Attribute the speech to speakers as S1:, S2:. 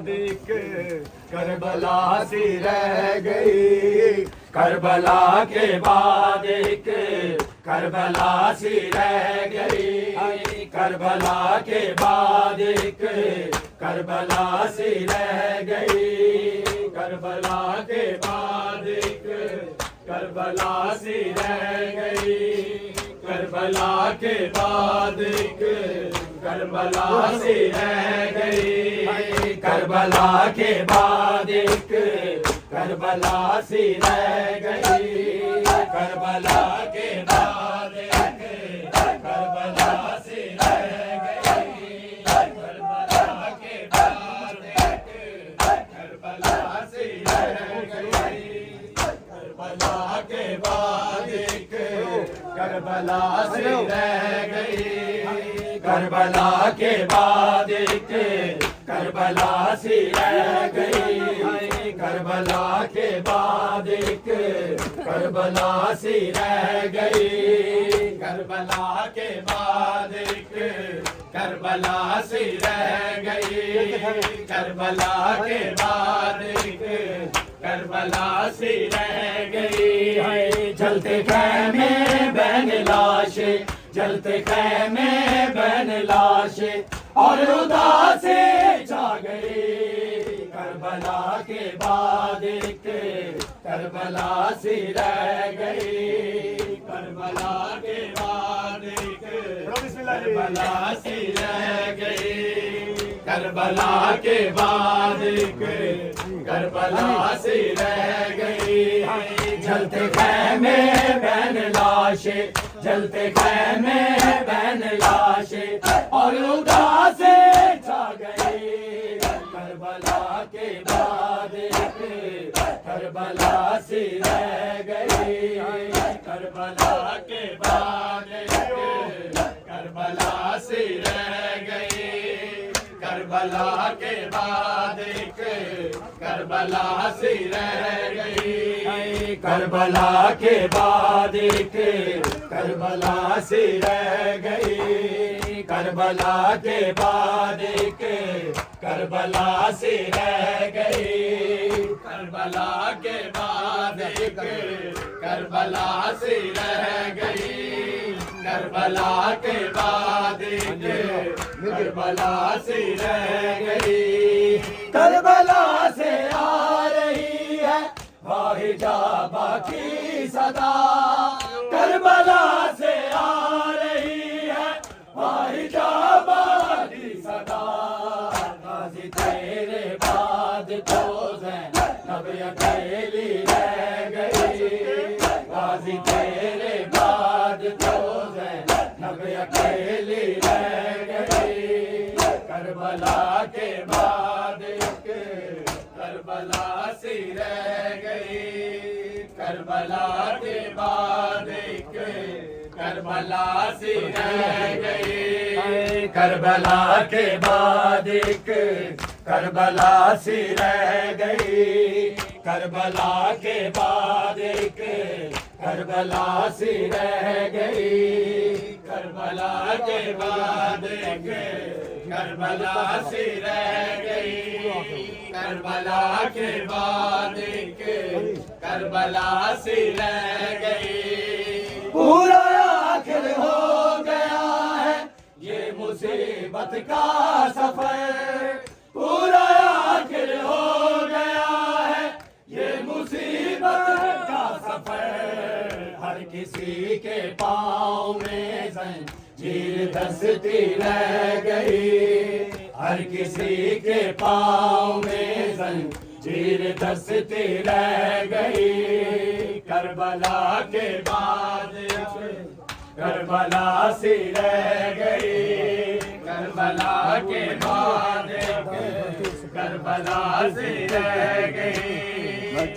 S1: بعد ایک کربلا سی رہ گئی، کربلا کے بعد ایک کربلا سی رہ گئی، کربلا کے بعد ایک کربلا سی رہ گئی، کربلا کے بعد ایک کربلا سی رہ گئی، کربلا کے بعد ایک کربلا سی رہ گئی، کربلا کے بعد ایک کربلا سی رہ گئی، کربلا کے بعد ایک کربلا سی رہ گئی، کربلا کے بعد ایک کربلا سی رہ گئی، کربلا کے بعد ایک کربلا سی رہ گئی، کربلا کے بعد ایک کربلا سی رہ گئی، کربلا کے بعد ایک کربلا سی رہ گئی، کربلا کے بعد ایک کربلا سی رہ گئی، کربلا کے بعد ایک کربلا سی رہ گئی، جلتے خیمے بین لاشیں، جلتے خیمے بین لاشیں اور اداسے چھا گئی، کربلا کے بعد ایک کربلا سی رہ گئی، کربلا کے بعد ایک کربلا سی رہ گئی، کربلا کے بعد ایک کربلا سی رہ گئی، جلتے خیمے بین لاشیں، جلتے خیمے بین لاشیں اور اداسے چھا گئی، کربلا کے بعد ایک کربلا سی رہ گئی، کربلا کے بعد ایک کربلا سی رہ گئی، کربلا کے بعد ایک کربلا سی رہ گئی، کربلا کے بعد ایک کربلا سی رہ گئی، کربلا کے بعد ایک کربلا سی رہ گئی، کربلا کے بعد ایک کربلا سی رہ گئی، کربلا کے بعد ایک کربلا سی رہ گئی، کربلا سے آ رہی ہے باحجابہ کی صدا، کربلا سے آ رہی ہے باحجابہ کی صدا، غازی تیرے بعد تو زینب اکیلی رہ گئی، غازی تیرے بعد تو زینب اکیلی رہ گئی، کربلا کے بعد ایک کربلا سی رہ گئی، کربلا کے بعد ایک کربلا سی رہ گئی، کربلا کے بعد ایک کربلا سی رہ گئی، کربلا کے بعد ایک کربلا سی رہ گئی، کربلا کے بعد ایک کربلا سی رہ گئی، کربلا کے بعد ایک کربلا سی رہ گئی، پورا آخر ہو گیا ہے یہ مصیبت کا سفر، پورا آخر ہو گیا ہے یہ مصیبت کا سفر، ہر کسی کے پاؤں میں زنجیر دستی رہ گئی، ہر کسی کے پاؤں میں زنجیر دستی رہ گئی، کربلا کے بعد کربلا سی رہ گئی، کربلا کے بعد کربلا سی رہ گئی۔